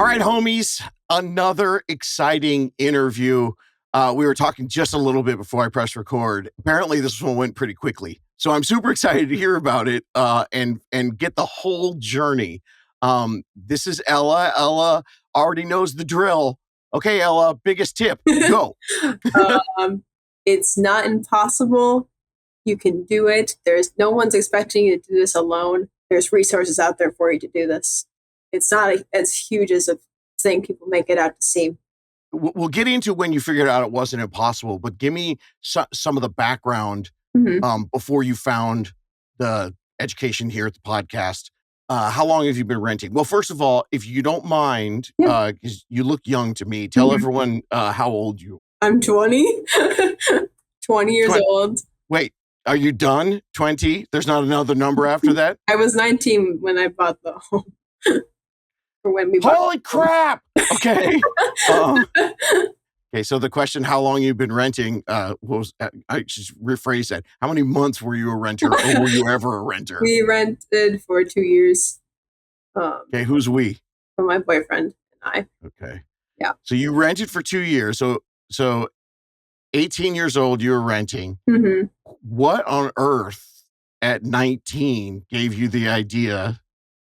All right, homies, another exciting interview. We were talking just a little bit before I pressed record. Apparently, this one went pretty quickly. So I'm super excited to hear about it and get the whole journey. This is Ella. Ella already knows the drill. Okay, Ella, biggest tip, go. It's not impossible. You can do it. No one's expecting you to do this alone. There's resources out there for you to do this. It's not as huge as a thing people make it out to seem. We'll get into when you figured out it wasn't impossible, but give me some of the background before you found the education here at the podcast. How long have you been renting? Well, first of all, if you don't mind, because you look young to me, tell everyone how old you are. I'm 20, 20 years old. Wait, are you done? 20? There's not another number after that? I was 19 when I bought the home. Holy crap! Okay. Okay, so the question, how long you've been renting, was, I should rephrase that. How many months were you a renter, or were you ever a renter? We rented for 2 years. Okay, who's we? My boyfriend and I. Okay. Yeah. So you rented for 2 years. So 18 years old, you were renting. Mm-hmm. What on earth at 19 gave you the idea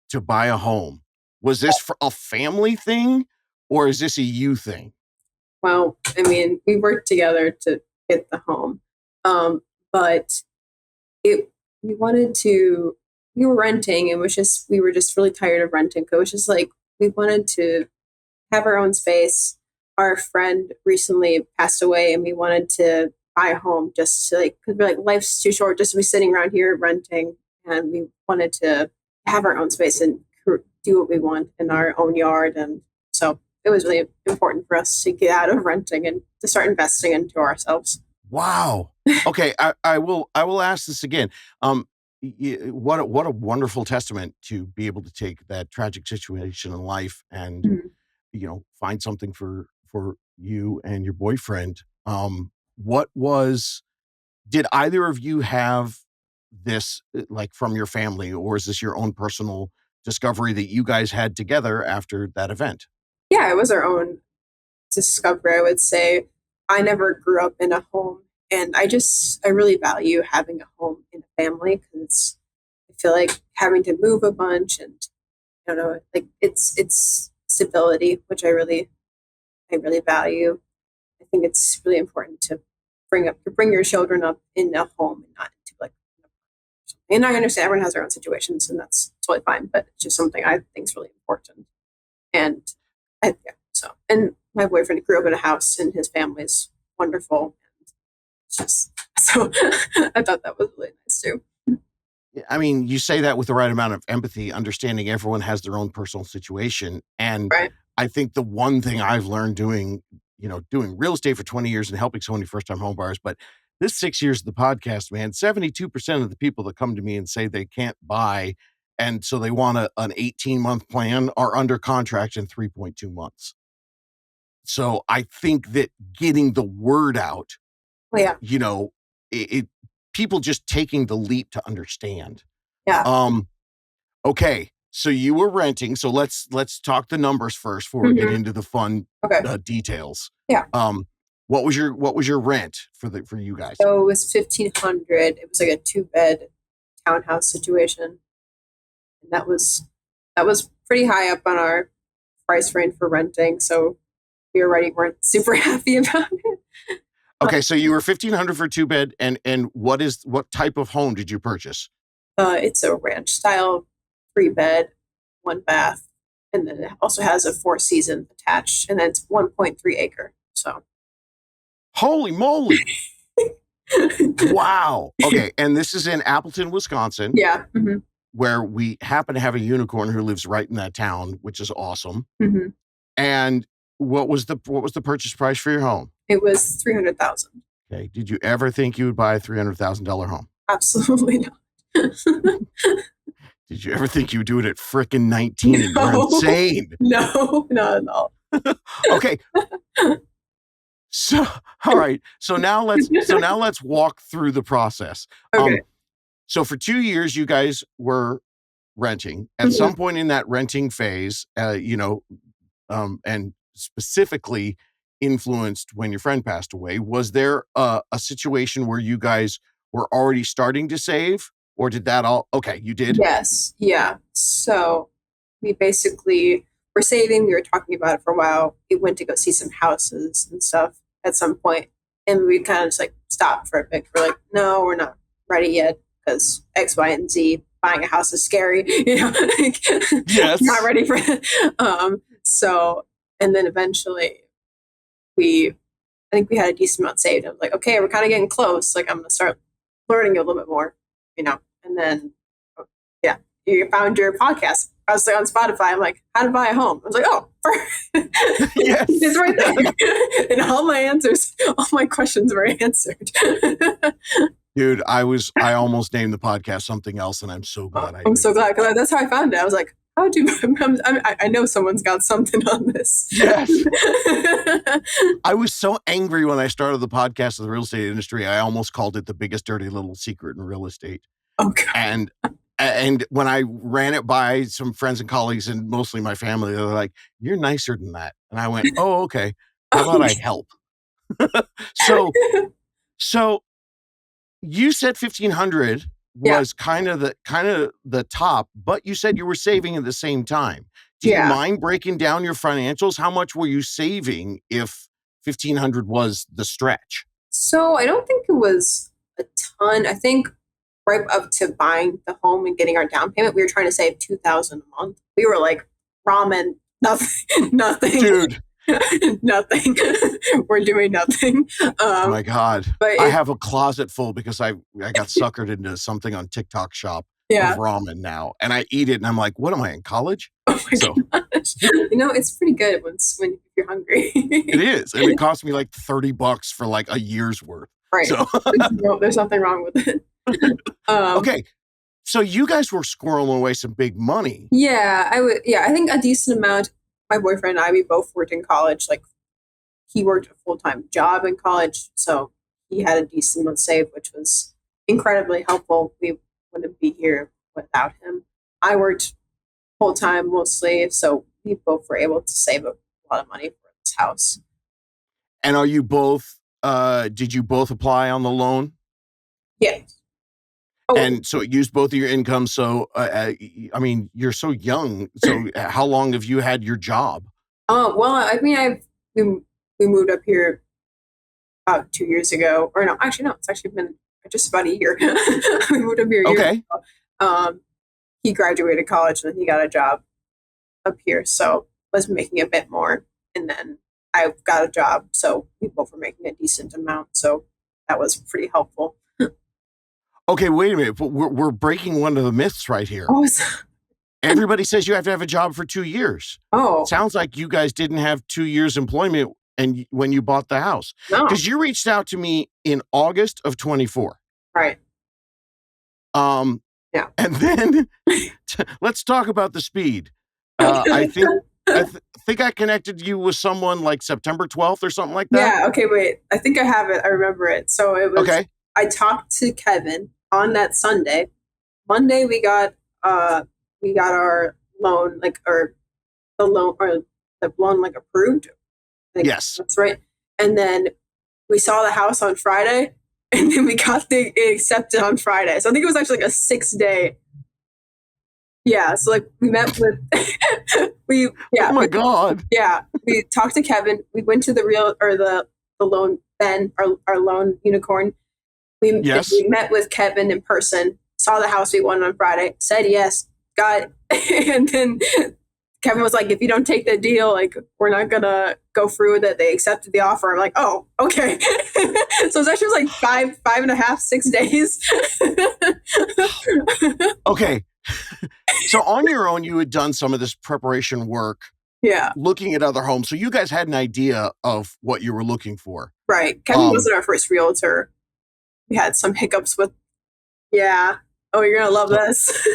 to buy a home? Was this for a family thing, or is this a you thing? Well, I mean, we worked together to get the home, but we were renting. We were just really tired of renting. So it was just like, we wanted to have our own space. Our friend recently passed away, and we wanted to buy a home just to because we're like, life's too short just to be sitting around here renting. And we wanted to have our own space and do what we want in our own yard. And so it was really important for us to get out of renting and to start investing into ourselves. Wow. Okay. I will ask this again. What a wonderful testament to be able to take that tragic situation in life and, find something for you and your boyfriend. Did either of you have this from your family, or is this your own personal discovery that you guys had together after that event? Yeah, it was our own discovery, I would say. I never grew up in a home, and I really value having a home in a family, because I feel like having to move a bunch and I don't know, it's stability, which I really value. I think it's really important to bring your children up in a home and not into and I understand everyone has their own situations, and that's totally fine, but it's just something I think is really important. And and my boyfriend grew up in a house, and his family's wonderful. And it's just, so I thought that was really nice too. I mean, you say that with the right amount of empathy, understanding everyone has their own personal situation. And right. I think the one thing I've learned doing real estate for 20 years and helping so many first-time home buyers, but this 6 years of the podcast, man, 72% of the people that come to me and say they can't buy, and so they want an 18-month plan, are under contract in 3.2 months. So I think that getting the word out, people just taking the leap to understand. Yeah. Okay. So you were renting. So let's talk the numbers first before we get into the fun details. Yeah. What was your rent for you guys? So it was $1,500. It was like a 2-bed townhouse situation, and that was pretty high up on our price range for renting. So we already weren't super happy about it. Okay, so you were $1,500 for 2-bed, and what type of home did you purchase? It's a ranch style 3-bed, 1 bath, and then it also has a 4-season attached, and then it's 1.3 acre. So, holy moly! Wow. Okay, and this is in Appleton, Wisconsin. Yeah. Mm-hmm. Where we happen to have a unicorn who lives right in that town, which is awesome. Mm-hmm. And what was the purchase price for your home? It was $300,000. Okay. Did you ever think you would buy a $300,000 home? Absolutely not. Did you ever think you would do it at frickin' 19? No. You're insane. No, not at all. Okay. So, all right. So now let's walk through the process. Okay. So for 2 years, you guys were renting. At some point in that renting phase, and specifically influenced when your friend passed away. Was there a situation where you guys were already starting to save, or did that all? Okay, you did. Yes, yeah. So we basically were saving. We were talking about it for a while. We went to go see some houses and stuff at some point, and we kind of just like stopped for a bit. We're like, no, we're not ready yet because X, Y, and Z. Buying a house is scary, like, not Yes. ready for it. So, and then eventually we, I think we had a decent amount saved. I was like, okay, we're kind of getting close. Like, I'm gonna start learning a little bit more, and then yeah, you found your podcast. I was like on Spotify. I'm like, how to buy a home. I was like, oh, it's Yes. right there. And all my answers, all my questions were answered. Dude, I almost named the podcast something else, and I'm so glad I I'm so didn't. glad because that's how I found it. I was like, how do I know someone's got something on this. Yes. I was so angry when I started the podcast of the real estate industry. I almost called it the biggest dirty little secret in real estate. Oh God. And when I ran it by some friends and colleagues and mostly my family, they were like, "You're nicer than that." And I went, "Oh, okay. How about I help?" So so you said 1,500 Yeah, was kind of the top, but you said you were saving at the same time. Do you yeah. mind breaking down your financials? How much were you saving if 1,500 was the stretch? So I don't think it was a ton. I think right up to buying the home and getting our down payment, we were trying to save 2,000 a month. We were like ramen, nothing, nothing, Dude, nothing. We're doing nothing. my God. But I have a closet full because I got suckered into something on TikTok Shop of yeah. ramen now, and I eat it, and I'm like, "What am I in college?" Oh So my gosh. It's pretty good when if you're hungry. it is, and it cost me like $30 for like a year's worth. Right. So There's nothing wrong with it. Um, okay, so you guys were squirreling away some big money. yeah, I would. Yeah, I think a decent amount. My boyfriend and I, we both worked in college. Like he worked a full time job in college, so he had a decent amount saved, which was incredibly helpful. We wouldn't be here without him. I worked full time mostly, so we both were able to save a lot of money for this house. And are you both did you both apply on the loan? Yeah. Oh, And so it used both of your income. So I mean, you're so young. So how long have you had your job? well, I mean, we, we moved up here about 2 years ago, or no, actually, no, it's actually been just about a year. We moved up here a year Okay. ago. He graduated college and then he got a job up here, so was making a bit more, and then I got a job, so we both were making a decent amount, so that was pretty helpful. Okay, wait a minute. But we're breaking one of the myths right here. Oh, Everybody says you have to have a job for 2 years. oh Sounds like you guys didn't have 2 years employment and when you bought the house. no, Because you reached out to me in August of 24. right, Um, yeah, and then let's talk about the speed. I think think I connected you with someone like September 12th or something like that. yeah. Okay, wait, I think I have it. I remember it. So it was. Okay. I talked to Kevin on that Sunday. Monday we got our loan, like, or the loan like approved. Like, Yes. that's right. And then we saw the house on Friday, and then we got it accepted on Friday. So I think it was actually like a 6 day. Yeah. So like we met with we yeah Oh my God. yeah we talked to Kevin. We went to the loan Ben, our loan unicorn. Yes. We met with Kevin in person. Saw the house we wanted on Friday. Said yes. Got and then Kevin was like, if you don't take the deal, like, we're not gonna go through with it. They accepted the offer. I'm like, oh, okay. So it's actually like five and a half, 6 days. Okay. So on your own, you had done some of this preparation work, Yeah, looking at other homes. So you guys had an idea of what you were looking for. right. Kevin wasn't our first realtor. We had some hiccups with, yeah. Oh, you're gonna love So, this.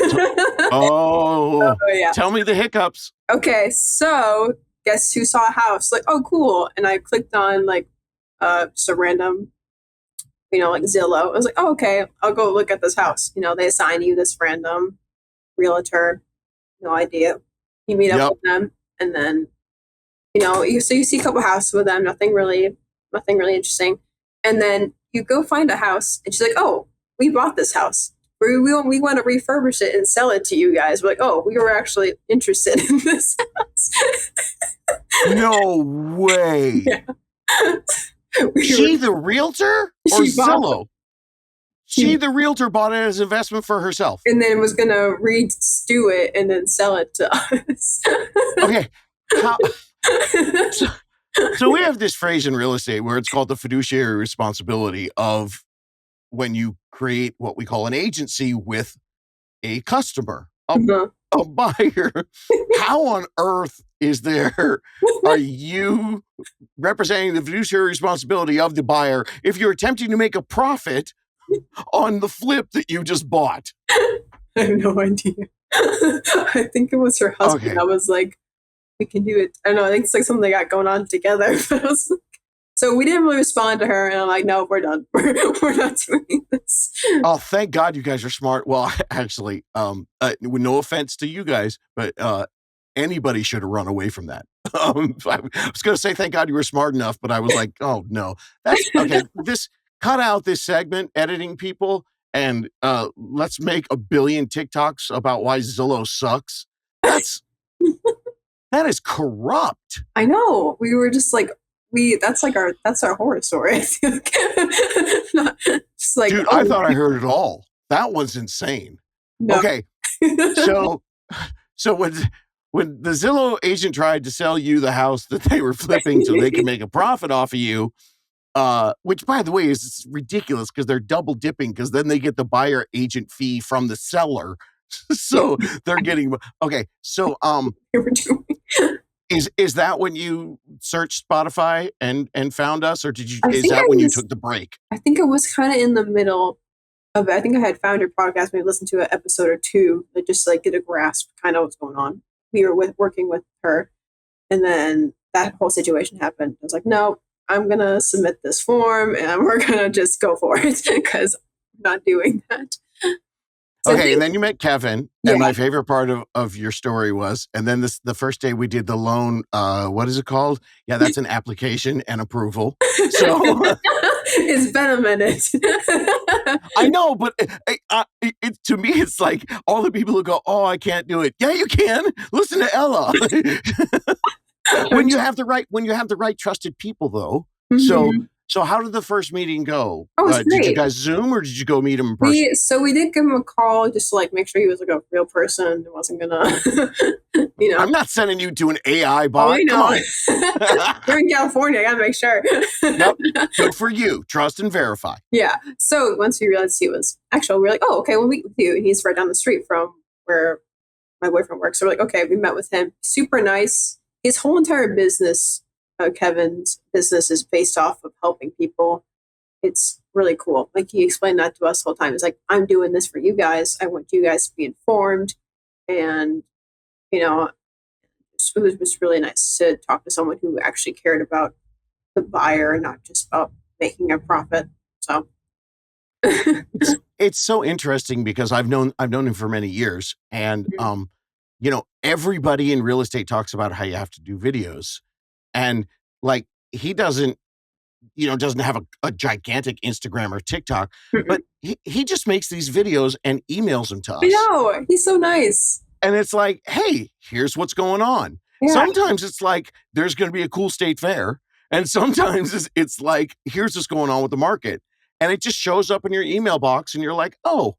oh, Oh, yeah. tell me the hiccups. Okay, so guess who saw a house? Like, oh, cool. And I clicked on like just a random, like Zillow. I was like, oh, okay, I'll go look at this house. They assign you this random realtor, no idea. You meet up Yep. with them, and then So you see a couple houses with them, nothing really interesting. And then you go find a house and she's like, oh, we bought this house. We want to refurbish it and sell it to you guys. We're like, oh, we were actually interested in this house. No way. Yeah. She the realtor or Zillow? She the realtor bought it as investment for herself. And then was going to re-stew it and then sell it to us. Okay. So we have this phrase in real estate where it's called the fiduciary responsibility of when you create what we call an agency with a customer, a buyer. How on earth are you representing the fiduciary responsibility of the buyer if you're attempting to make a profit on the flip that you just bought? I have no idea. I think it was her husband. Okay. I was like, we can do it. I don't know. I think it's like something they got going on together. So we didn't really respond to her, and I'm like, no, we're done. We're not doing this. Oh, thank God you guys are smart. Well, actually, with no offense to you guys, but anybody should have run away from that. I was going to say thank God you were smart enough, but I was like, oh no, that's okay. Cut out this segment, editing people, and let's make 1 billion TikToks about why Zillow sucks. That is corrupt. I know. We were just like, that's our horror story. Just like, dude, I thought I heard it all. That was insane. No. Okay. So when the Zillow agent tried to sell you the house that they were flipping so they could make a profit off of you, which by the way is ridiculous because they're double dipping because then they get the buyer agent fee from the seller. So they're getting okay. So is that when you searched Spotify and found us, or is that when you took the break? I think it was kind of in the middle of it. I think I had found your podcast, maybe listened to an episode or two that just like get a grasp kind of what's going on. We were working with her, and then that whole situation happened. I was like, no, I'm gonna submit this form and we're gonna just go for it because I'm not doing that. So okay, and then you met Kevin, and my favorite part of your story was, and then the first day we did the loan, what is it called? Yeah, that's an application and approval. So it's been a minute. I know, but to me, it's like all the people who go, oh, I can't do it. Yeah, you can. Listen to Ella. when you have the right trusted people, though. Mm-hmm. So how did the first meeting go? Oh, did you guys Zoom or did you go meet him in person? So we did give him a call just to like make sure he was like a real person and wasn't gonna, I'm not sending you to an AI bot. Oh, I know. Come on. We're in California. I gotta make sure. Yep. Good for you. Trust and verify. Yeah. So once we realized he was actual, we were like, oh, okay, we'll meet with you. And he's right down the street from where my boyfriend works. So we're like, okay, we met with him. Super nice. His whole entire business, Kevin's business, is based off of helping people. It's really cool. Like he explained that to us the whole time. It's like, I'm doing this for you guys. I want you guys to be informed. And, it was just really nice to talk to someone who actually cared about the buyer and not just about making a profit. So it's so interesting because I've known him for many years. And, everybody in real estate talks about how you have to do videos. And like, he doesn't have a gigantic Instagram or TikTok, but he just makes these videos and emails them to us. I know. He's so nice. And it's like, hey, here's what's going on. Yeah. Sometimes it's like, there's going to be a cool state fair. And sometimes it's like, here's what's going on with the market. And it just shows up in your email box and you're like, oh,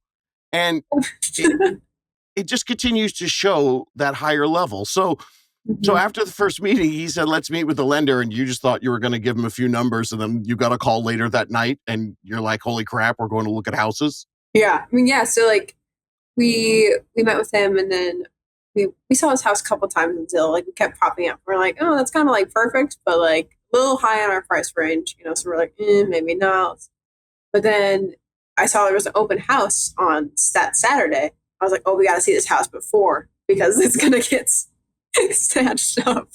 and it just continues to show that higher level. So after the first meeting, he said, let's meet with the lender. And you just thought you were going to give him a few numbers. And then you got a call later that night and you're like, holy crap, we're going to look at houses. Yeah. I mean, yeah. So like we met with him and then we saw his house a couple times until like we kept popping up. We're like, oh, that's kind of like perfect, but like a little high on our price range, so we're like, maybe not. But then I saw there was an open house on Saturday. I was like, oh, we got to see this house before because it's going to get snatched up.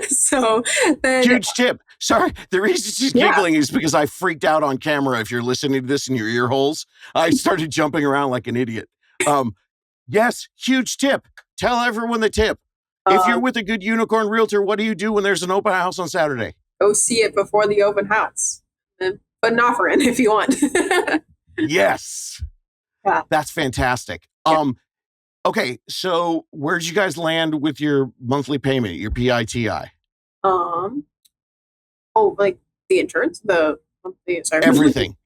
So then huge tip. Sorry, the reason she's giggling is because I freaked out on camera. If you're listening to this in your ear holes, I started jumping around like an idiot. Yes, huge tip. Tell everyone the tip. If you're Um, with a good unicorn realtor, what do you do when there's an open house on Saturday? Go see it before the open house and put an offer in if you want. Yes. Yeah. That's fantastic. Yeah. Okay, so where did you guys land with your monthly payment, your PITI? Um, oh, like the insurance, the monthly, sorry. Everything.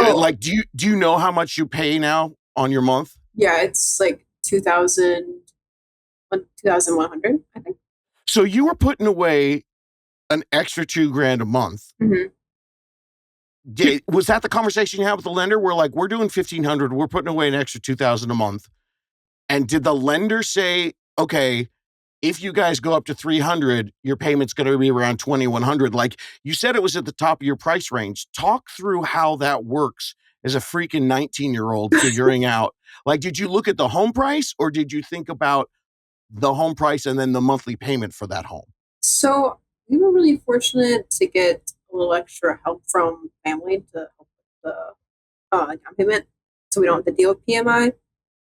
Oh, Like, do you know how much you pay now on your month? yeah, it's like 2,100, I think. So you were putting away an extra 2 grand a month. Mm-hmm. Was that the conversation you had with the lender? We're like, we're doing 1,500. We're putting away an extra 2,000 a month. And did the lender say, okay, if you guys go up to 300, your payment's going to be around 2,100? Like you said, it was at the top of your price range. Talk through how that works as a freaking 19-year-old figuring out, like, did you look at the home price or did you think about the home price and then the monthly payment for that home? So we were really fortunate to get a little extra help from family to help with the down payment, so we don't have to deal with PMI.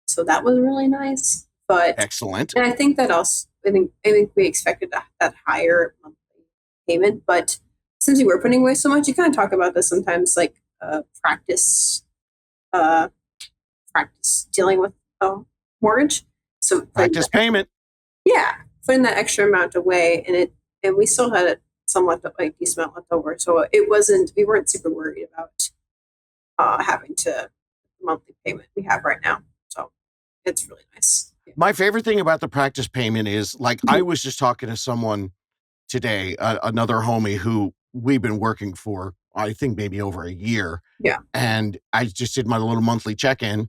So that was really nice. But Excellent. and I think that also, I think we expected that higher monthly payment, but since we were putting away so much, you kind of talk about this sometimes, like uh, practice dealing with mortgage. So Practice payment. yeah, putting that extra amount away, and we still had some left, like decent amount left over. So we weren't super worried about having to monthly payment we have right now. So it's really nice. Yeah. My favorite thing about the practice payment is, like, I was just talking to someone today, another homie who we've been working for, I think maybe over a year. Yeah. And I just did my little monthly check-in,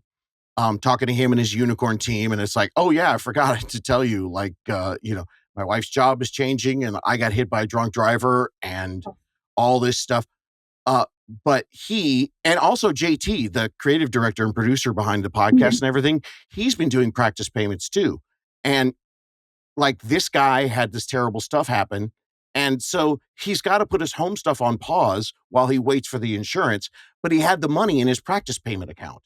talking to him and his unicorn team. And it's like, oh yeah, I forgot to tell you, like, my wife's job is changing and I got hit by a drunk driver and all this stuff. Uh, but he, and also JT, the creative director and producer behind the podcast Mhm. and everything, he's been doing practice payments too. And like, this guy had this terrible stuff happen. And so he's got to put his home stuff on pause while he waits for the insurance, but he had the money in his practice payment account.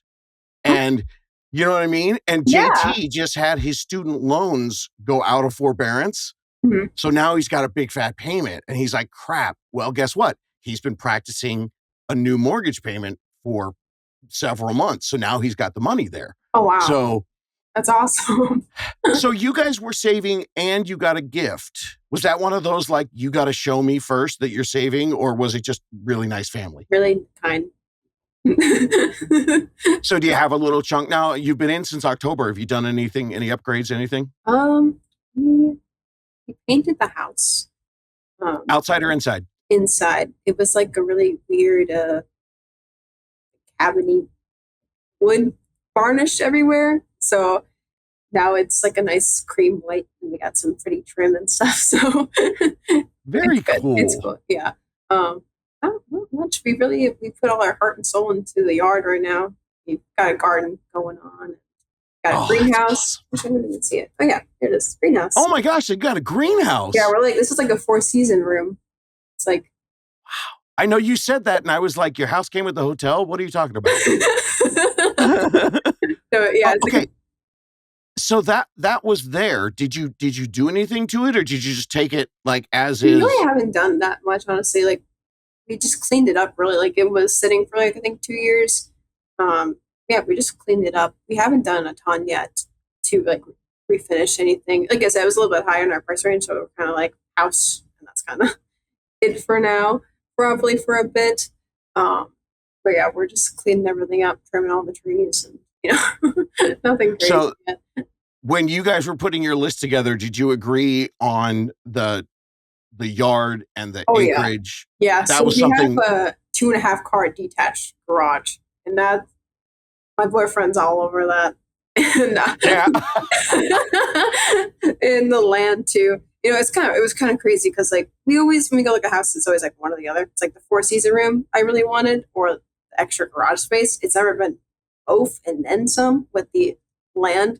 And you know what I mean? And Yeah. JT just had his student loans go out of forbearance. Mhm. So now he's got a big fat payment and he's like, crap. Well, guess what? He's been practicing a new mortgage payment for several months. So now he's got the money there. Oh wow, So that's awesome. so you guys were saving and you got a gift. Was that one of those, like, you got to show me first that you're saving, or was it just really nice family? Really kind. So do you have a little chunk now? You've been in since October. Have you done anything, any upgrades, anything? We, we painted the house Outside or inside? inside. It was like a really weird cabiny wood varnish everywhere. So now it's like a nice cream white, and we got some pretty trim and stuff. So Very it's good. It's cool. cool. Yeah. Not much. We put all our heart and soul into the yard right now. We've got a garden going on. Got a Oh, that's greenhouse. awesome. I didn't even see it. Oh yeah, here it is. Greenhouse. Oh my gosh, they got a Yeah, greenhouse. we're like, this is like a four-season room. It's like I know you said that, and I was like, your house came with the hotel? What are you talking about? so yeah, Oh, it's like okay. So that was there. Did you do anything to it, or did you just take it like as we really is? haven't done that much, honestly. Like we just cleaned it up really. Like it was sitting for like I think 2 years. Um, yeah, we just cleaned it up. We haven't done a ton yet to like refinish anything. Like I said, it was a little bit higher in our price range, so we're kind of like house, and that's kind of it for now. Probably for a bit. But yeah, we're just cleaning everything up, trimming all the trees, and nothing crazy So yet. when you guys were putting your list together, did you agree on the yard and the Oh yeah, acreage? yeah. That So was we have something. a 2.5 car detached garage, and that my boyfriend's all over that, and Yeah. in the land too. It was kind of crazy because like we always when we go look at a house, it's always like one or the other. It's like the four-season room I really wanted, or the extra garage space. It's never been both and then some with the land.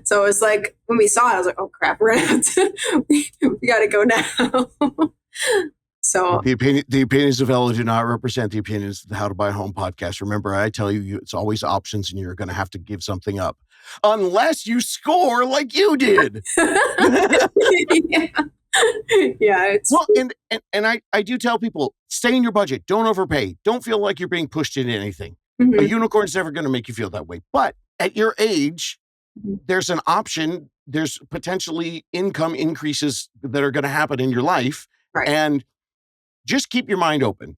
So it's like when we saw it, I was like, "Oh crap, we're gonna have to, we got to go now." So The opinions of Ella do not represent the opinions of the How to Buy a Home podcast. Remember, I tell you, it's always options, and you're going to have to give something up. unless you score like you did. Yeah. Yeah, it's Well, and I do tell people, stay in your budget. Don't overpay. Don't feel like you're being pushed into anything. A mhm, unicorn's never going to make you feel that way. But at your age, mhm, there's an option. There's potentially income increases that are going to happen in your life, right. and just keep your mind open.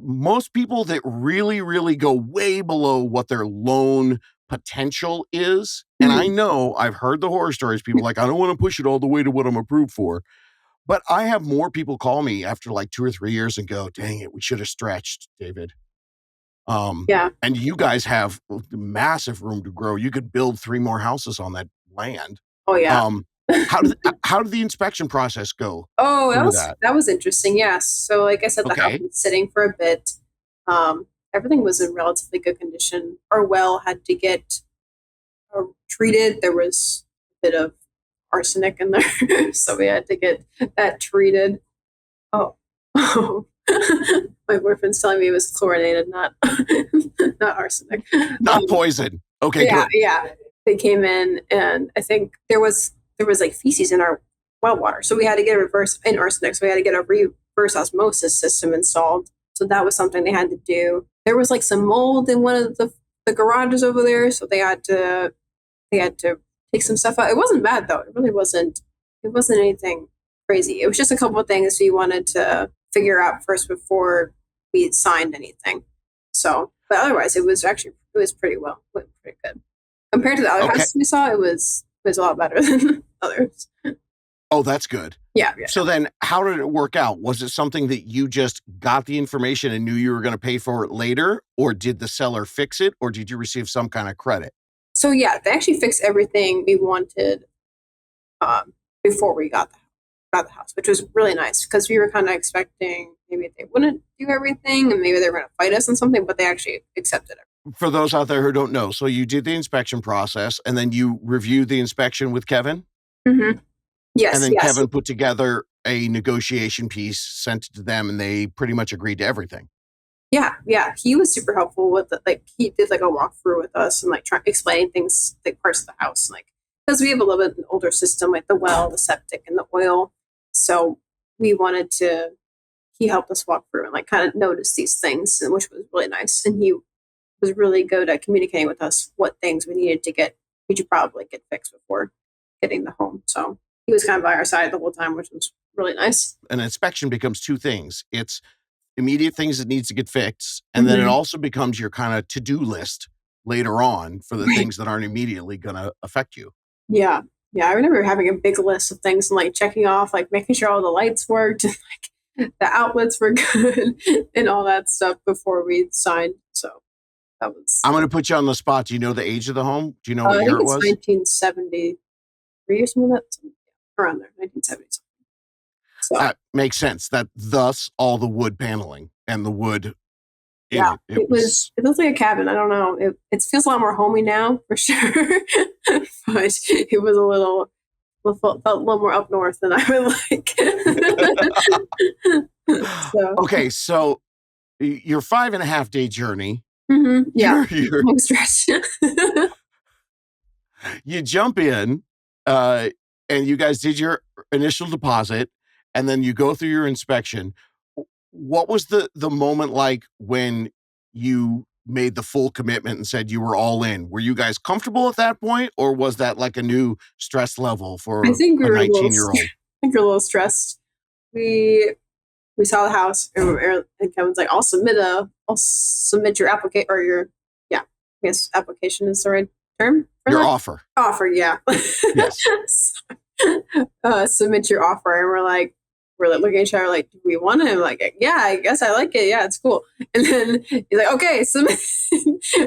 Most people that really, really go way below what their loan potential is, and I Mhm. know I've heard the horror stories. People like, I don't want to push it all the way to what I'm approved for. But I have more people call me after like 2 or 3 years and go, "Dang it, we should have stretched, David." Yeah. And you guys have massive room to grow. You could build 3 more houses on that land. Oh, yeah. Um, how did the inspection process go Oh, through that? that was interesting, yes. So, like I said, the house Okay. was sitting for a bit. Everything was in relatively good condition. Our well had to get, treated. There was a bit of arsenic in there, so we had to get that treated. Oh. Oh. My boyfriend's telling me it was chlorinated, not not arsenic. Not poison. Okay, Yeah, good. yeah. They came in, and I think there was like feces in our well water, so we had to get a reverse in arsenic. So we had to get a reverse osmosis system installed. So that was something they had to do. There was like some mold in one of the garages over there, so they had to take some stuff out. It wasn't bad though. It really wasn't. It wasn't anything crazy. It was just a couple of things we wanted to figure out first before we signed anything. So, but otherwise, it was pretty well, went pretty good compared to the other Okay. houses we saw. It was a lot better than others. Oh, that's good. Yeah, yeah. So then how did it work out? Was it something that you just got the information and knew you were gonna pay for it later, or did the seller fix it, or did you receive some kind of credit? So yeah, they actually fixed everything we wanted um, before we got the house, which was really nice because we were kind of expecting maybe they wouldn't do everything and maybe they were going to fight us on something, but they actually accepted it. For those out there who don't know, so you did the inspection process, and then you reviewed the inspection with Kevin, Mm-hmm. and Yes, then yes, Kevin put together a negotiation piece, sent it to them, and they pretty much agreed to everything. yeah, yeah. He was super helpful with it. Like he did like a walkthrough with us and like try explaining things like parts of the house, like because we have a little bit an older system, like the well, the septic, and the oil. So we wanted to. He helped us walk through and like kind of notice these things, and which was really nice. And he was really good at communicating with us what things we needed to get, we should probably get fixed before getting the home. So he was kind of by our side the whole time, which was really nice. An inspection becomes two things. It's immediate things that needs to get fixed, and then it Mm-hmm. also becomes your kind of to-do list later on for the Right. things that aren't immediately gonna affect you. Yeah. Yeah. I remember having a big list of things and like checking off, like making sure all the lights worked and like the outlets were good and all that stuff before we signed. So that was, I'm gonna put you on the spot. Do you know the age of the home? Do you know what I year think it it's was? 1973 or something like that. Around there, 1970 something. So That makes sense. That thus all the wood paneling and the wood in yeah, it. It was it looks like a cabin. I don't know. It feels a lot more homey now for sure. But it was felt a little more up north than I would like. So okay. So your 5.5 day journey, yeah, you're long stretch. you jump in, uh, and you guys did your initial deposit, and then you go through your inspection. What was the moment like when you made the full commitment and said you were all in? Were you guys comfortable at that point, or was that like a new stress level I for think we a were a little. 19-year-old? I think we are a little stressed. We we saw the house and Kevin's like, I'll submit your application or your yeah, I guess application is the right term for Your that offer? offer. Yeah. Yes. Submit your offer, and we're like looking at each other like, do we want it? I'm like, yeah, I guess I like it. Yeah, it's cool. And then he's like, okay, submit.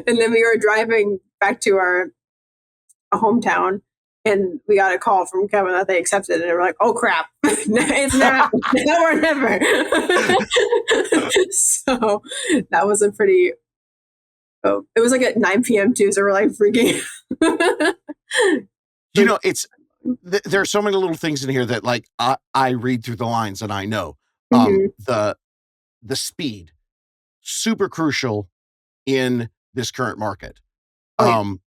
And then we were driving back to our hometown, and we got a call from Kevin that they accepted, and we're like, "Oh crap, it's now, now or never." So that was a pretty. Oh, it was like at 9 p.m. too, so we're like freaking. You know, it's there are so many little things in here that like I read through the lines and I know. Mhm. The speed, super crucial in this current market. Oh yeah. Um,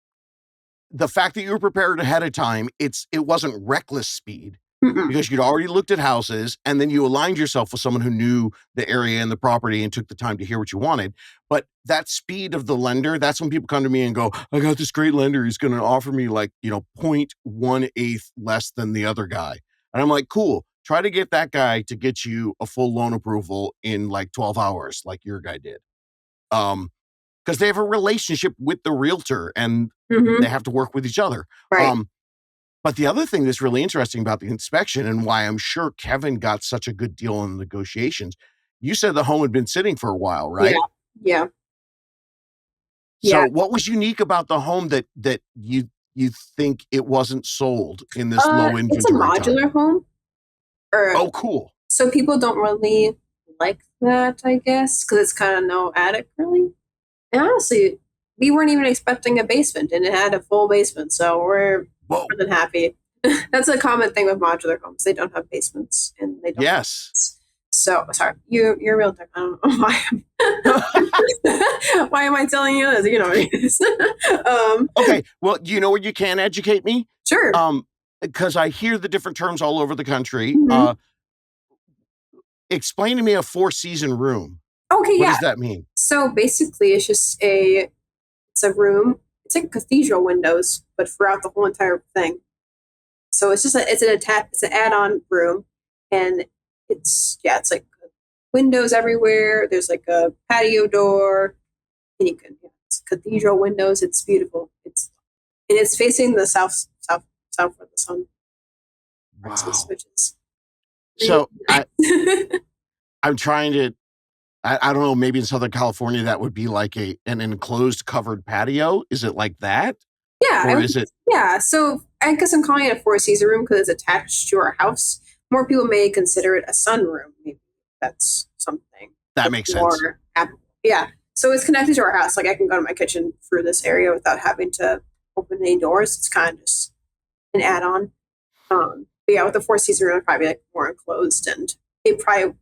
the fact that you were prepared ahead of time, it wasn't reckless speed Mm-mm. because you'd already looked at houses and then you aligned yourself with someone who knew the area and the property and took the time to hear what you wanted. But that speed of the lender, that's when people come to me and go, I got this great lender. He's going to offer me like, 0.18 less than the other guy. And I'm like, cool. Try to get that guy to get you a full loan approval in like 12 hours, like your guy did. Because they have a relationship with the realtor and Mm-hmm. they have to work with each other. Right. But the other thing that's really interesting about the inspection and why I'm sure Kevin got such a good deal in the negotiations, you said the home had been sitting for a while, Yeah. right? Yeah. So Yeah. what was unique about the home that you think it wasn't sold in this low It's a inventory time? modular home, or Oh, cool. so people don't really like that, I guess, because it's kind of no attic, really. And honestly, we weren't even expecting a basement, and it had a full basement, so we're Whoa. more than happy. That's a common thing with modular homes. They don't have basements, and they don't. Yes. So sorry, you're a realtor. I don't know why. Why am I telling you this? You know what it is. Okay. Well, you know where you can educate me? Sure. Because I hear the different terms all over the country. Mhm. Explain to me a four-season room. Okay, What yeah. does that mean? So basically, it's a room. It's like cathedral windows, but throughout the whole entire thing. So it's an add-on room, and it's like windows everywhere. There's like a patio door, and it's cathedral windows. It's beautiful. It's facing the south where the sun rises, Wow. which is really So I nice. I'm trying to I don't know, maybe in Southern California that would be like an enclosed covered patio. Is it like that? Yeah, Or is it yeah. So I guess I'm calling it a four-season room because it's attached to our house. More people may consider it a sunroom. Maybe that's something that that's makes sense? more applicable. Yeah. So it's connected to our house. Like I can go to my kitchen through this area without having to open any doors. It's kind of just an add-on. But yeah, with the four-season room, it'd probably be like more enclosed, and it probably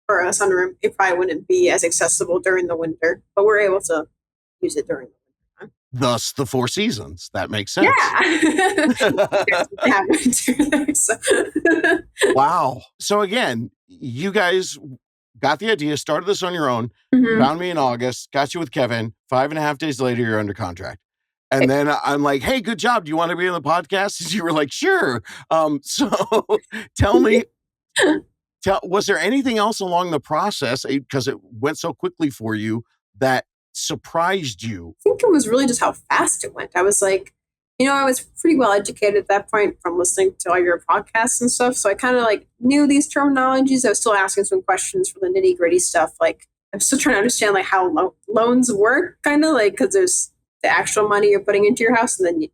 for a sunroom, it probably wouldn't be as accessible during the winter. But we're able to use it during the winter time. Thus the four seasons. That makes sense. Yeah. So. Wow. So again, you guys got the idea, started this on your own, Mhm. found me in August, got you with Kevin. 5.5 days later, you're under contract. And then I'm like, hey, good job. Do you want to be on the podcast? And you were like, sure. So tell me, was there anything else along the process because it went so quickly for you that surprised you? I think it was really just how fast it went. I was like, I was pretty well educated at that point from listening to all your podcasts and stuff. So I kind of like knew these terminologies. I was still asking some questions for the nitty gritty stuff. Like I'm still trying to understand like how loans work, kind of like because there's the actual money you're putting into your house, and then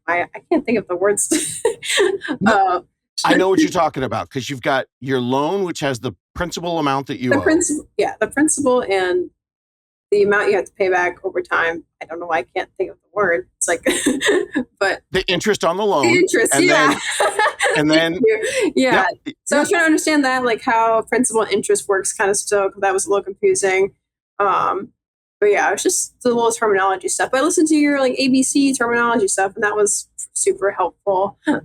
I can't think of the words. No, I know what you're talking about because you've got your loan, which has the principal amount that you the owe. principal, yeah, the principal and the amount you have to pay back over time. I don't know why I can't think of the word. It's like, but The interest on the the loan, interest, and yeah. then and Thank then you. Yeah. yep, So I yep. was trying to understand that, like how principal and interest works, kind of still, because that was a little confusing. Um, but yeah, it's just the little terminology stuff. But I listened to your like ABC terminology stuff, and that was super helpful. But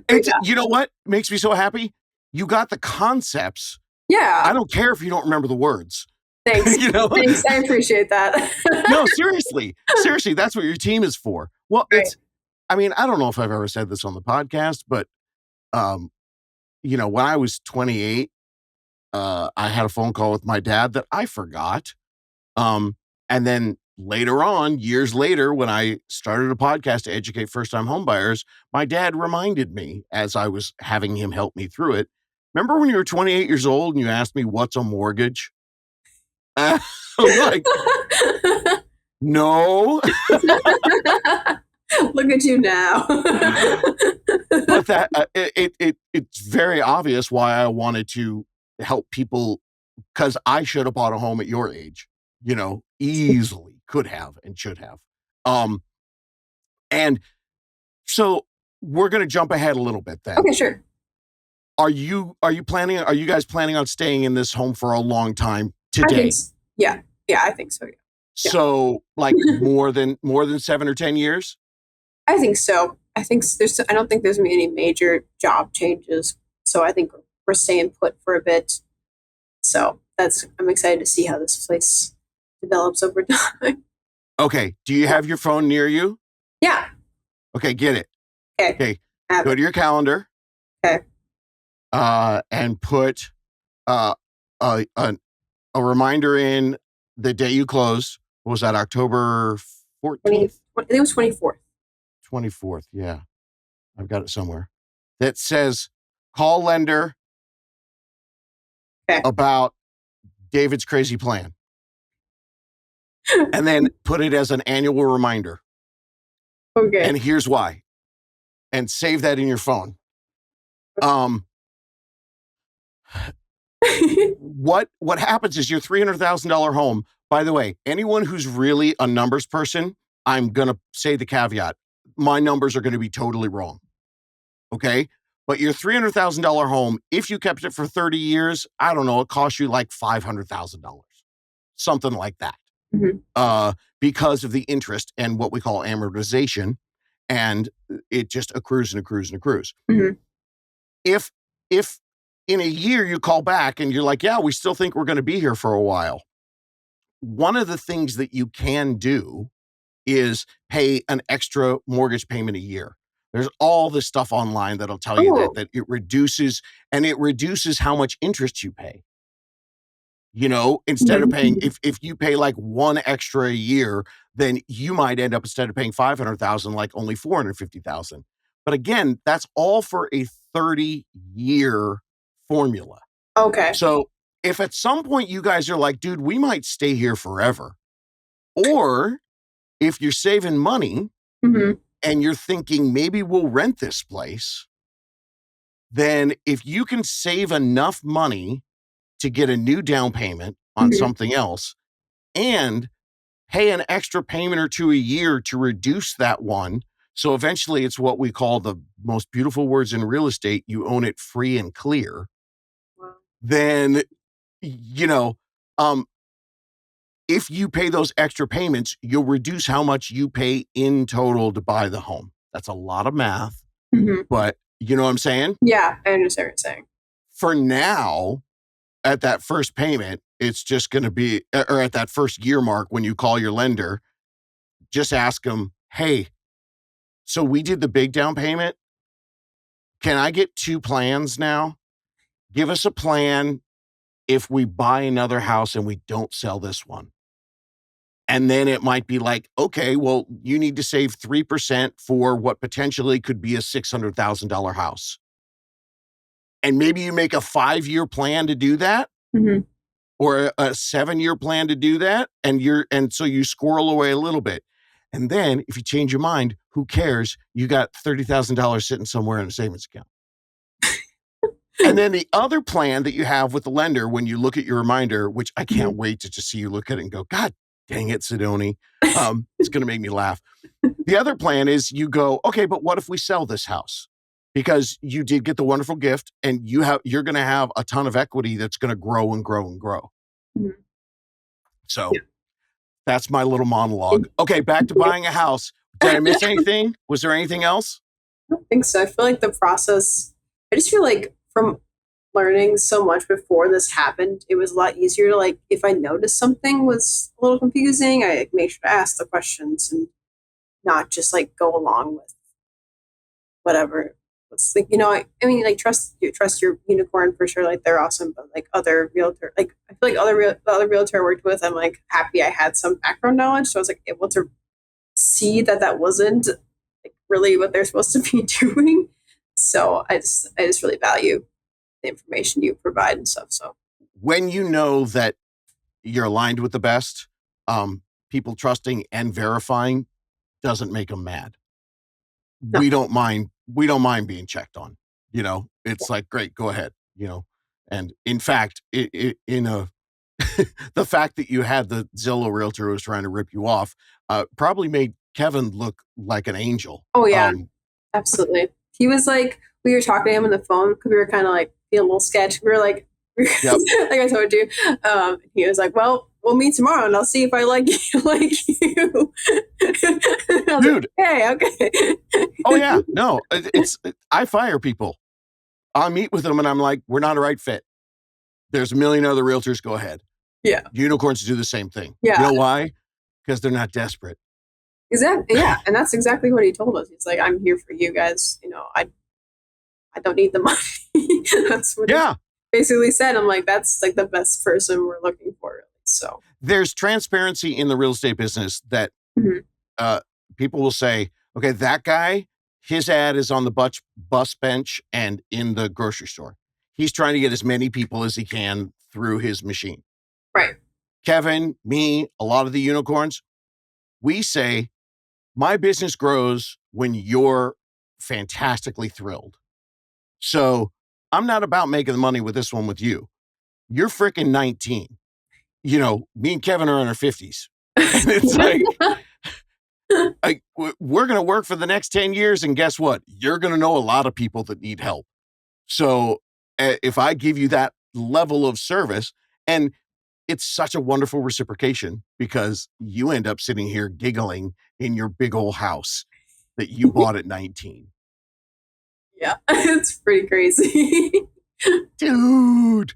It's you know what makes me so happy? You got the concepts. yeah, I don't care if you don't remember the words. thanks, You know? thanks. I appreciate that. No, seriously. Seriously, that's what your team is for. Well, Right. I mean, I don't know if I've ever said this on the podcast, but um, when I was 28, I had a phone call with my dad that I forgot. And then later on, years later, when I started a podcast to educate first-time homebuyers, my dad reminded me as I was having him help me through it. Remember when you were 28 years old and you asked me what's a mortgage? I'm like, no. Look at you now. But that it's very obvious why I wanted to help people because I should have bought a home at your age, easily could have and should have. Um, and so we're gonna jump ahead a little bit then. Okay, sure. Are you guys planning on staying in this home for a long time I think today? so. Yeah. Yeah, I think so. Yeah. Yeah, So like more than 7 or 10 years. I think so. I don't think there's gonna be any major job changes. So I think we're staying put for a bit. So I'm excited to see how this place develops over time. Okay. Do you have your phone near you? Yeah. Okay, get it. Okay. Okay. Have Go it. to your calendar Okay. and put uh, a, a a reminder in the day you closed. What was that? October 20, 14th, I think it was 24th. 24th. Yeah, I've got it somewhere. That says call lender Okay. about David's crazy plan, and then put it as an annual reminder. Okay. And here's why. And save that in your phone. Um, what happens is your $300,000 home. By the way, anyone who's really a numbers person, I'm gonna say the caveat. My numbers are going to be totally wrong. Okay. But your $300,000 home, if you kept it for 30 years, I don't know, it cost you like $500,000, something like that, Mhm. because of the interest and what we call amortization. And it just accrues and accrues and accrues. Mhm. If, if in a year you call back and you're like, yeah, we still think we're going to be here for a while. One of the things that you can do is pay an extra mortgage payment a year. There's all this stuff online that'll tell you that Oh. that it reduces how much interest you pay. Instead of paying, Mhm. if you pay like one extra a year, then you might end up, instead of paying 500,000, like only 450,000. But again, that's all for a 30-year formula. Okay. So if at some point you guys are like, dude, we might stay here forever, or if you're saving money Mhm. and you're thinking maybe we'll rent this place, then if you can save enough money to get a new down payment on Mhm. something else and pay an extra payment or two a year to reduce that one. So eventually it's what we call the most beautiful words in real estate. You own it free and clear. Wow. Then, you know, um, if you pay those extra payments, you'll reduce how much you pay in total to buy the home. That's a lot of math, Mhm. but you know what I'm saying? Yeah, I understand what you're saying. For now, at that first payment, it's just going to be, or at that first year mark when you call your lender, just ask them, hey, so we did the big down payment. Can I get two plans now? Give us a plan if we buy another house and we don't sell this one. And then it might be like, okay, well, you need to save 3% for what potentially could be a $600,000 house. And maybe you make a 5-year plan to do that, Mhm. or a 7-year plan to do that. And so you squirrel away a little bit. And then if you change your mind, who cares? You got $30,000 sitting somewhere in a savings account. And then the other plan that you have with the lender, when you look at your reminder, which I can't Mhm. wait to just see you look at it and go, God dang it, Sidoni. It's going to make me laugh. The other plan is you go, okay, but what if we sell this house? Because you did get the wonderful gift and you're going to have a ton of equity that's going to grow and grow and grow. Mhm. So Yeah. that's my little monologue. And- Okay, back to buying a house. Did I miss anything? Was there anything else? I don't think so. I feel like the process, I just feel like from learning so much before this happened, it was a lot easier to like, if I noticed something was a little confusing, I like, make sure to ask the questions and not just like go along with whatever. It's like, I mean, like trust your unicorn for sure. Like they're awesome, but like other realtor, like I feel like the other realtor I worked with, I'm like happy I had some background knowledge. So I was like able to see that wasn't like really what they're supposed to be doing. So I just really value the information you provide and stuff. So When you know that you're aligned with the best, people trusting and verifying doesn't make them mad. no, We don't mind being checked on. yeah. It's like, great, go ahead. And in fact, the fact that you had the Zillow realtor who was trying to rip you off probably made Kevin look like an angel. Oh yeah, absolutely. He was like, we were talking to him on the phone because we were kind of like feeling a little sketch. We were like, Yep. like I told you. He was like, well, we'll meet tomorrow and I'll see if I like you. Like you. Dude. Like, okay. Oh yeah. No, I fire people. I'll meet with them and I'm like, we're not a right fit. There's a million other realtors. Go ahead. Yeah. Unicorns do the same thing. Yeah. You know why? Because they're not desperate. Exactly. Yeah. And that's exactly what he told us. He's like, I'm here for you guys. I don't need the money. That's what he basically said. I'm like, that's like the best person we're looking for. Really. So there's transparency in the real estate business that people will say, okay, that guy, his ad is on the bus bench and in the grocery store. He's trying to get as many people as he can through his machine. Right. Kevin, me, a lot of the unicorns, we say, my business grows when you're fantastically thrilled. So I'm not about making the money with this one with you. You're freaking 19. Me and Kevin are in our 50s. And it's like, we're going to work for the next 10 years. And guess what? You're going to know a lot of people that need help. So if I give you that level of service, and it's such a wonderful reciprocation because you end up sitting here giggling in your big old house that you bought at 19. Yeah, it's pretty crazy. Dude,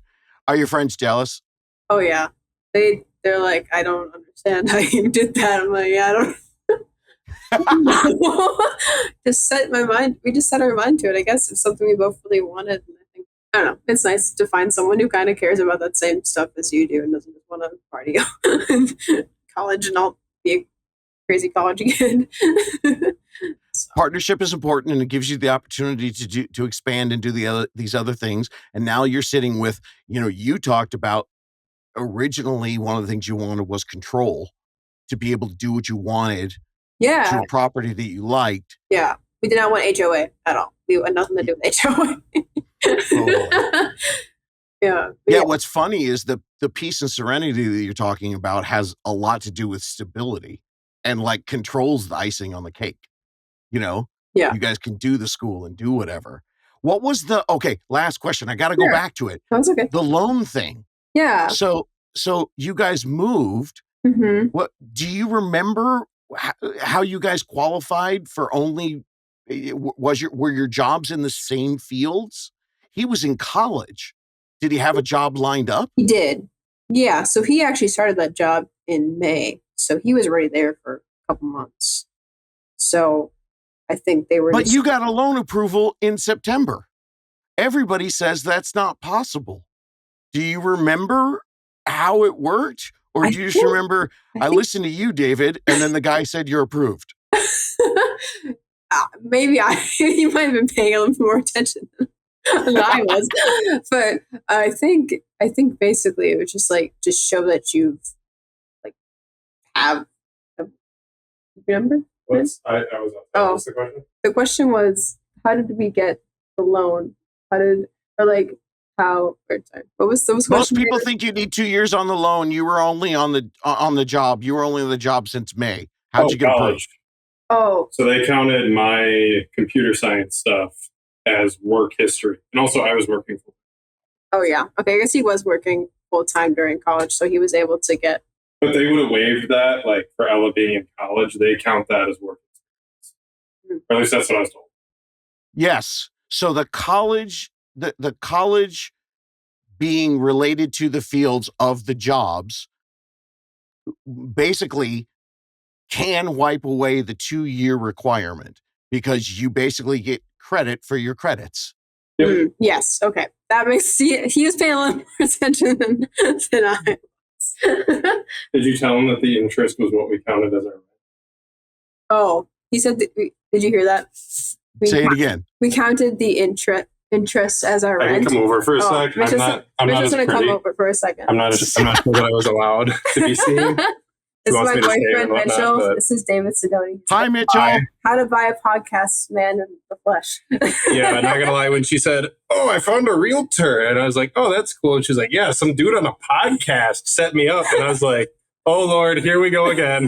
are your friends jealous? Oh yeah. They're like, I don't understand how you did that. I'm like, yeah, I don't just set my mind. We just set our mind to it. I guess it's something we both really wanted. And I don't know. It's nice to find someone who kind of cares about that same stuff as you do and doesn't just want to party college and I'll be a crazy college kid. So. Partnership is important, and it gives you the opportunity to expand and do these other things. And now you're sitting with, you talked about originally one of the things you wanted was control, to be able to do what you wanted to a property that you liked. Yeah. We did not want HOA at all. We had nothing to do with HOA. Oh. Yeah. Yeah. What's funny is the peace and serenity that you're talking about has a lot to do with stability and like controls the icing on the cake. You guys can do the school and do whatever. What was last question. I got to go back to it. That's okay. The loan thing. Yeah. So you guys moved. Mm-hmm. What do you remember how you guys qualified for only, were your jobs in the same fields? He was in college. Did he have a job lined up? He did. Yeah. So he actually started that job in May. So he was already there for a couple months. So I think they were. But you got a loan approval in September. Everybody says that's not possible. Do you remember how it worked? Or do you just remember, I listened to you, David, and then the guy said you're approved? Maybe he might have been paying a little more attention than I was. But I think basically it was just show that you've have a number. I was what's the question? The question was, how did we get the loan? What was the question? Most people think you need 2 years on the loan. You were only on the job. You were only on the job since May. How'd you get approved? Oh. So they counted my computer science stuff as work history. And also I was working full. Oh yeah. Okay, I guess he was working full time during college, so he was able to get. But they would have waived that, like for Ella being in college, they count that as work experience. Or at least that's what I was told. Yes. So the college being related to the fields of the jobs basically can wipe away the 2-year requirement because you basically get credit for your credits. Yep. Yes. Okay. That makes he was paying a little more attention than I was. Did you tell him that the interest was what we counted as our rent? Oh, he said that did you hear that? Say it again. We counted the interest as our rent. I can come over for a sec. I'm not just going to come over for a second. I'm not sure that I was allowed to be seen. This is my boyfriend, Mitchell. This is David Sidoni. Hi, Mitchell. How to buy a podcast, man in the flesh. Yeah, I'm not going to lie. When she said, oh, I found a realtor. And I was like, oh, that's cool. And she's like, yeah, some dude on a podcast set me up. And I was like, oh Lord, here we go again.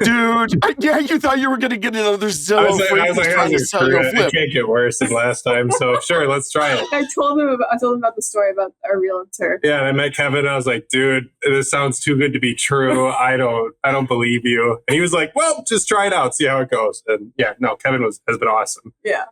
Dude, yeah, you thought you were going to get another Zillow freak who's trying to sell you a flip. It can't get worse than last time, so sure, let's try it. I told him about the story about our realtor. Yeah, and I met Kevin and I was like, dude, this sounds too good to be true. I don't believe you. And he was like, well, just try it out, see how it goes. And yeah, no, Kevin has been awesome. Yeah.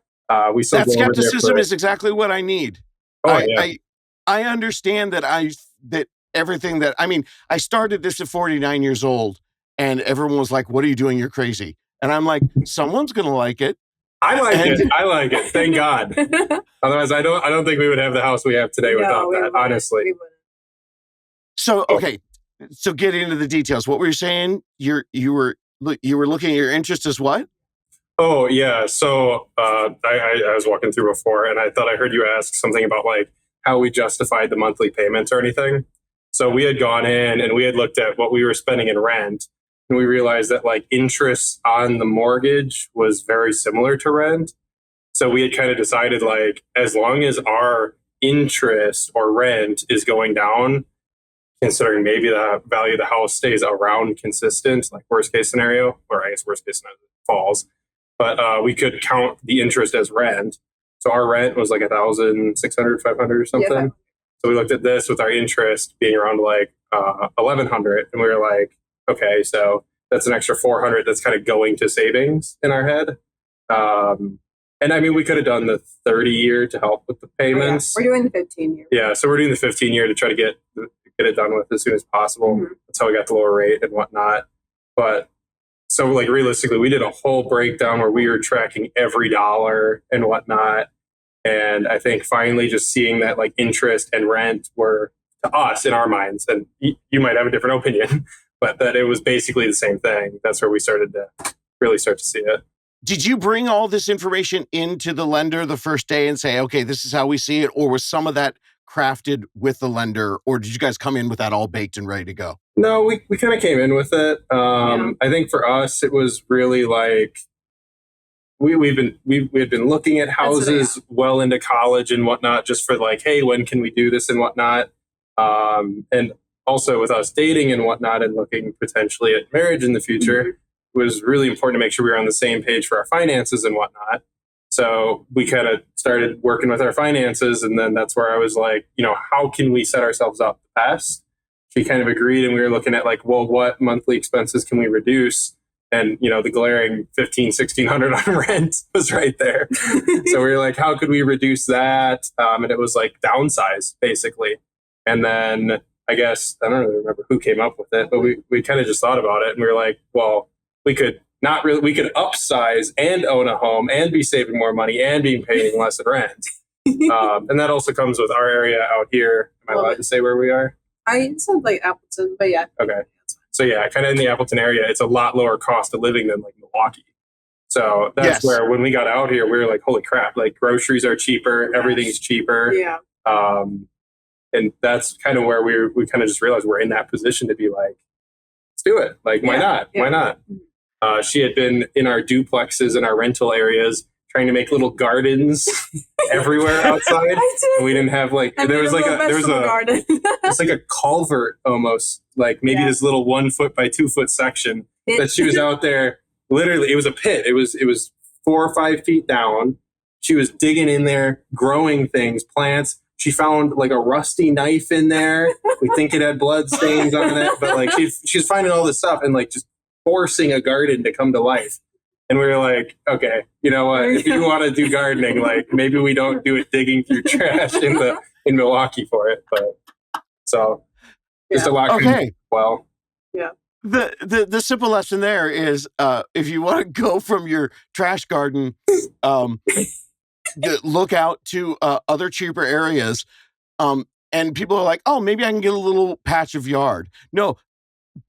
We still that skepticism is exactly what I need. I understand that everything that, I mean, I started this at 49 years old and everyone was like, what are you doing? You're crazy. And I'm like, someone's going to like it. I like it. Thank God. Otherwise, I don't think we would have the house we have today without that, honestly. So, okay. So getting into the details, what were you saying? You were looking at your interest as what? Oh, yeah. So I was walking through before and I thought I heard you ask something about like how we justified the monthly payments or anything. So we had gone in and we had looked at what we were spending in rent. And we realized that like interest on the mortgage was very similar to rent. So we had kind of decided like, as long as our interest or rent is going down, considering maybe the value of the house stays around consistent, like worst case scenario, or I guess worst case scenario falls, but we could count the interest as rent. So our rent was like 1,600, 500 or something. Yeah. So we looked at this with our interest being around like 1,100, and we were like, okay, so that's an extra 400 that's kind of going to savings in our head. And I mean, we could have done the 30-year to help with the payments. Oh, yeah. We're doing the 15-year. Yeah, so we're doing the 15-year to try to get it done with as soon as possible. Mm-hmm. That's how we got the lower rate and whatnot. But so like realistically, we did a whole breakdown where we were tracking every dollar and whatnot. And I think finally just seeing that like interest and rent were to us in our minds, and you might have a different opinion, but that it was basically the same thing. That's where we started to really start to see it. Did you bring all this information into the lender the first day and say, okay, this is how we see it? Or was some of that crafted with the lender? Or did you guys come in with that all baked and ready to go? No, we kind of came in with it. I think for us, it was really like, we had been looking at houses well into college and whatnot, just for like, hey, when can we do this and whatnot? And also with us dating and whatnot and looking potentially at marriage in the future, mm-hmm. It was really important to make sure we were on the same page for our finances and whatnot. So we kind of started working with our finances, and then that's where I was like, how can we set ourselves up the best? She kind of agreed, and we were looking at like, well, what monthly expenses can we reduce? And, the glaring $1,500-1,600 on rent was right there. So we were like, how could we reduce that? And it was like downsize, basically. And then I guess, I don't really remember who came up with it, but we kind of just thought about it. And we were like, well, we could upsize and own a home and be saving more money and be paying less in rent. And that also comes with our area out here. Am I allowed to say where we are? I said like Appleton, but yeah. Okay. So yeah, kind of in the Appleton area, it's a lot lower cost of living than like Milwaukee. So that's where when we got out here, we were like, holy crap, like groceries are cheaper, everything's cheaper. Yeah. And that's kind of where we kind of just realized we're in that position to be like, let's do it. Like, why not? Yeah. Why not? She had been in our duplexes and our rental areas trying to make little gardens everywhere outside. And we didn't have like, there was like a culvert almost, like maybe this little 1 foot by 2 foot section that she was out there. Literally, it was a pit. It was 4 or 5 feet down. She was digging in there, growing things, plants. She found like a rusty knife in there. We think it had blood stains on it, but like she's finding all this stuff and like just forcing a garden to come to life. And we were like, okay, you know what? If you want to do gardening, like maybe we don't do it digging through trash in Milwaukee for it. But so just a lot. Okay. Well, yeah. The simple lesson there is if you want to go from your trash garden, look out to other cheaper areas. And people are like, oh, maybe I can get a little patch of yard. No.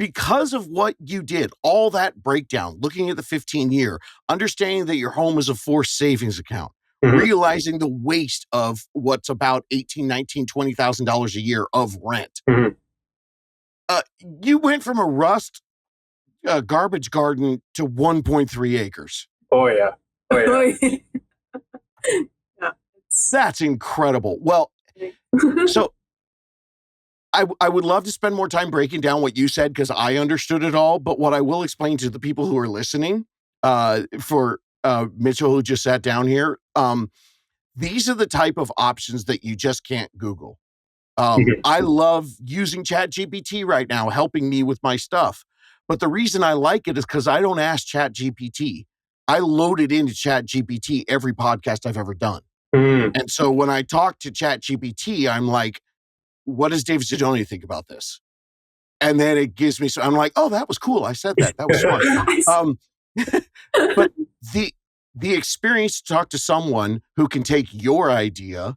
Because of what you did, all that breakdown, looking at the 15-year, understanding that your home is a forced savings account, mm-hmm. realizing the waste of what's about $18,000, $19,000, $20,000 a year of rent. Mm-hmm. You went from a rust garbage garden to 1.3 acres. Oh, yeah. That's incredible. Well, so I would love to spend more time breaking down what you said because I understood it all. But what I will explain to the people who are listening, for Mitchell, who just sat down here, these are the type of options that you just can't Google. I love using ChatGPT right now, helping me with my stuff. But the reason I like it is because I don't ask ChatGPT. I load it into ChatGPT every podcast I've ever done. And so when I talk to ChatGPT, I'm like, what does Dave Zidoni think about this? And then it gives me, so I'm like, oh, that was cool. I said that. That was smart. Nice. But the experience to talk to someone who can take your idea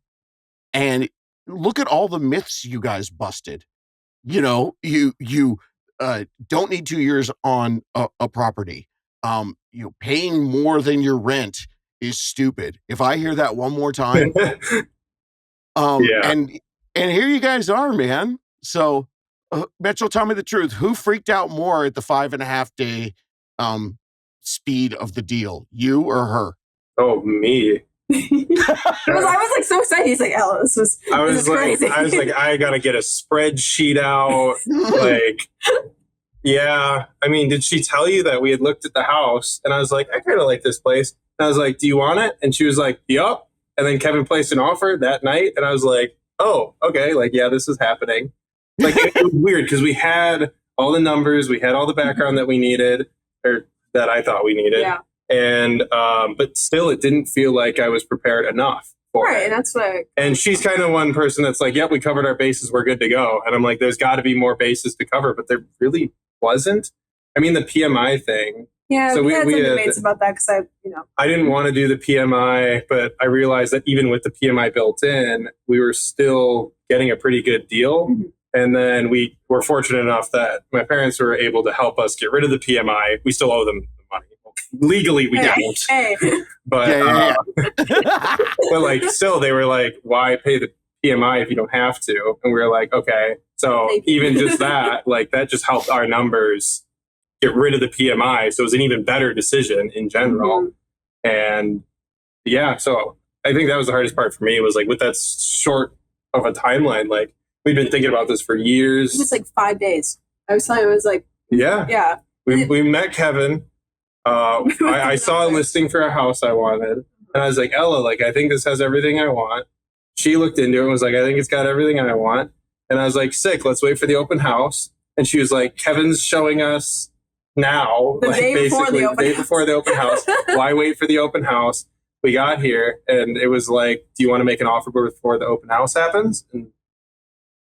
and look at all the myths you guys busted. You know, you don't need 2 years on a property. Paying more than your rent is stupid. If I hear that one more time, Yeah. and here you guys are, man. So, Mitchell, tell me the truth. Who freaked out more at the 5.5 day speed of the deal, you or her? Oh, me. I was like so excited. He's like, "Oh, this is crazy." I was like, I gotta get a spreadsheet out. Like, yeah. I mean, did she tell you that we had looked at the house? And I was like, I kind of like this place. And I was like, do you want it? And she was like, yup. And then Kevin placed an offer that night, and I was like, oh, okay. Like, yeah, this is happening. Like, it was weird because we had all the numbers, we had all the background that we needed, or that I thought we needed. Yeah. And but still, it didn't feel like I was prepared enough for Right, it. and that's what. And she's kind of one person that's like, "Yep, we covered our bases. We're good to go." And I'm like, "There's got to be more bases to cover," but there really wasn't. I mean, the PMI thing. Yeah, So we had some had debates about that because I didn't want to do the PMI, but I realized that even with the PMI built in, we were still getting a pretty good deal. Mm-hmm. And then we were fortunate enough that my parents were able to help us get rid of the PMI. We still owe them the money. Legally, we don't. Hey. But but like, still, they were like, "Why pay the PMI if you don't have to?" And we were like, "Okay." So even just that, like, that just helped our numbers get rid of the PMI. So it was an even better decision in general. Mm-hmm. And yeah, so I think that was the hardest part for me, was like, with that short of a timeline, like, we'd been thinking about this for years. It was like 5 days. I was telling you, it was like, yeah. We met Kevin. I saw a listing for a house I wanted. And I was like, Ella, like, I think this has everything I want. She looked into it and was like, I think it's got everything I want. And I was like, sick, let's wait for the open house. And she was like, Kevin's showing us now, the like, day basically the day before the open house. Why wait for the open house? We got here and it was like, do you want to make an offer before the open house happens? And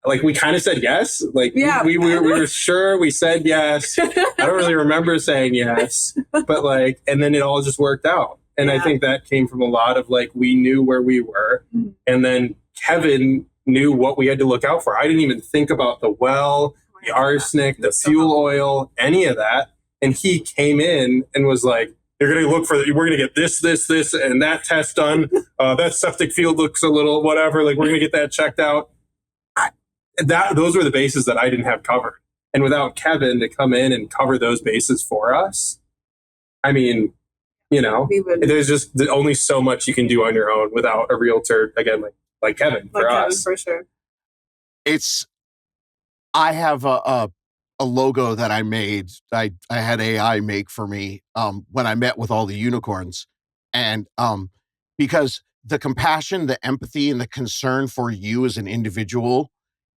like, we kind of said yes. Like, yeah. we were sure we said yes. I don't really remember saying yes, but like, and then it all just worked out. And I think that came from a lot of, like, we knew where we were. Mm-hmm. And then Kevin knew what we had to look out for. I didn't even think about the well, the arsenic, the fuel oil, any of that. And he came in and was like, you're going to look for, we're going to get this, and that test done. That septic field looks a little whatever. Like, we're going to get that checked out. Those were the bases that I didn't have covered. And without Kevin to come in and cover those bases for us, I mean, there's just only so much you can do on your own without a realtor, again, like Kevin, for us. For sure. I have a logo that I made. I had AI make for me when I met with all the unicorns. And because the compassion, the empathy, and the concern for you as an individual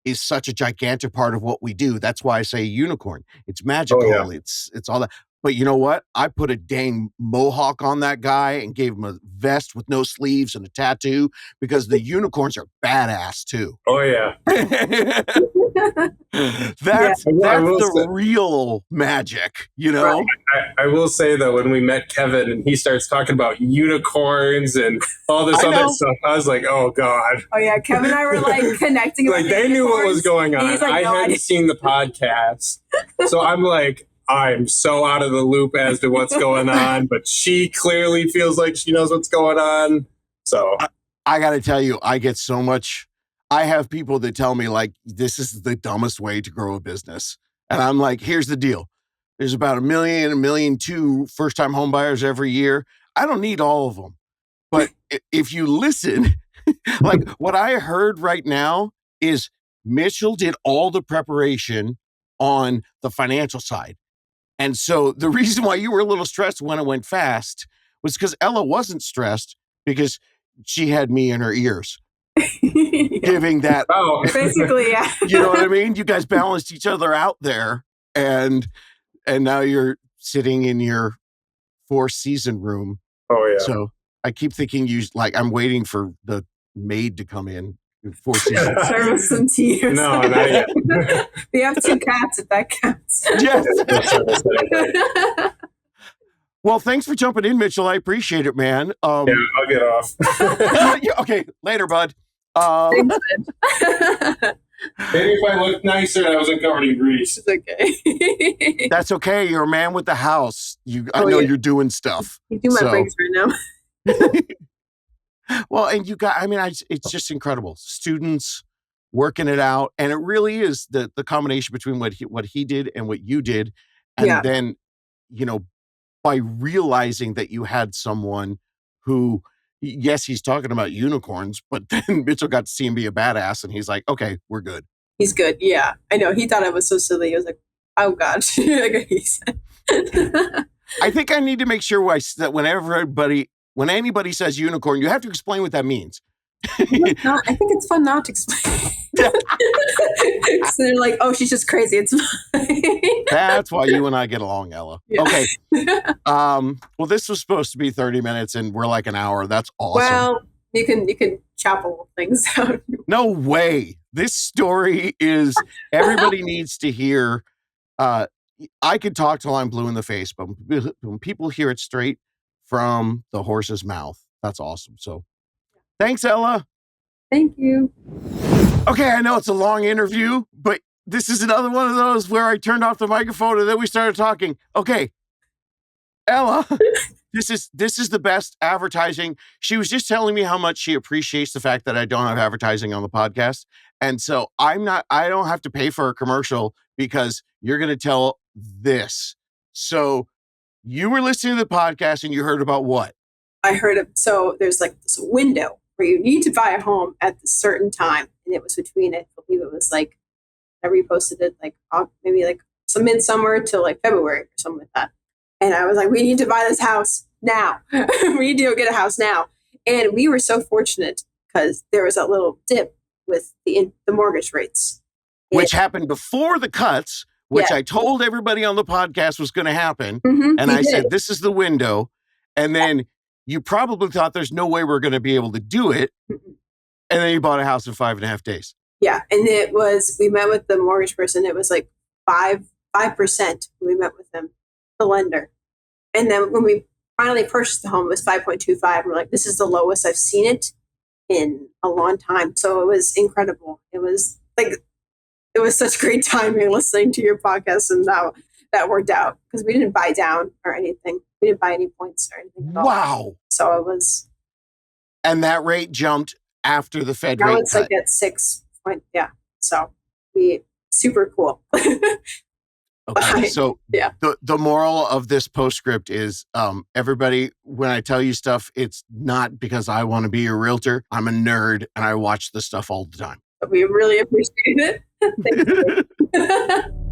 is such a gigantic part of what we do. That's why I say unicorn. It's magical. Oh, yeah. It's all that. But you know what? I put a dang mohawk on that guy and gave him a vest with no sleeves and a tattoo, because the unicorns are badass too. Oh yeah. That's the real magic, Right. I will say though, when we met Kevin and he starts talking about unicorns and all this other stuff, I was like, oh God. Oh yeah, Kevin and I were like connecting. Like, they knew what was going on. Like, I hadn't seen the podcast. So I'm like, I'm so out of the loop as to what's going on, but she clearly feels like she knows what's going on. So I got to tell you, I get so much. I have people that tell me, like, this is the dumbest way to grow a business. And I'm like, here's the deal. There's about 1 million, 1.2 million first-time home buyers every year. I don't need all of them. But if you listen, like, what I heard right now is Mitchell did all the preparation on the financial side. And so the reason why you were a little stressed when it went fast was because Ella wasn't stressed because she had me in her ears giving that. Oh, Basically, yeah. You know what I mean? You guys balanced each other out there, and now you're sitting in your 4-season room. oh yeah. So I keep thinking I'm waiting for the maid to come in 4 seasons. Serve some tea. Or No, something. not yet. We have 2 cats, if that counts. Yes. Well, thanks for jumping in, Mitchell. I appreciate it, man. Yeah, I'll get off. Yeah, okay, later, bud. Thanks, Maybe if I looked nicer and I wasn't covered in grease. It's okay. That's okay. You're a man with the house. I know you're doing stuff. You do my breaks right now. Well, and it's just incredible. Students working it out, and it really is the combination between what he did and what you did, and then, by realizing that you had someone who, yes, he's talking about unicorns, but then Mitchell got to see him be a badass, and he's like, okay, we're good. He's good. Yeah, I know. He thought I was so silly. He was like, oh God. I think I need to make sure that when anybody says unicorn, you have to explain what that means. I think it's fun not to explain. So they're like, oh, she's just crazy. It's fine. That's why you and I get along, Ella. Yeah. Okay. Well, this was supposed to be 30 minutes and we're like an hour. That's awesome. Well, you can chop all things out. No way. This story is, everybody needs to hear. I could talk till I'm blue in the face, but when people hear it straight from the horse's mouth, that's awesome. So thanks, Ella. Thank you. Okay, I know it's a long interview, but this is another one of those where I turned off the microphone and then we started talking. Okay, Ella, this is the best advertising. She was just telling me how much she appreciates the fact that I don't have advertising on the podcast. And so I don't have to pay for a commercial because you're going to tell this. So you were listening to the podcast and you heard about what? I heard so there's like this window where you need to buy a home at this certain time. And it was between, I believe it was like, I reposted it like maybe like some midsummer till like February or something like that. And I was like, we need to buy this house now. We need to go get a house now. And we were so fortunate because there was a little dip with the mortgage rates. Which happened before the cuts, which I told everybody on the podcast was going to happen. Mm-hmm, and I said, this is the window. And then you probably thought there's no way we're going to be able to do it. Mm-hmm. And then you bought a house in 5.5 days. Yeah. And we met with the mortgage person. It was like 5%. We met with them, the lender. And then when we finally purchased the home, it was 5.25. We're like, this is the lowest I've seen it in a long time. So it was incredible. It was such great timing listening to your podcast, and that worked out because we didn't buy down or anything. We didn't buy any points or anything at all. Wow. So it was. And that rate jumped after the Fed rate cut. Now it's like at 6 point. Yeah. So super cool. Okay. So the moral of this postscript is everybody, when I tell you stuff, it's not because I want to be a realtor. I'm a nerd and I watch the stuff all the time. But we really appreciate it. Thank you.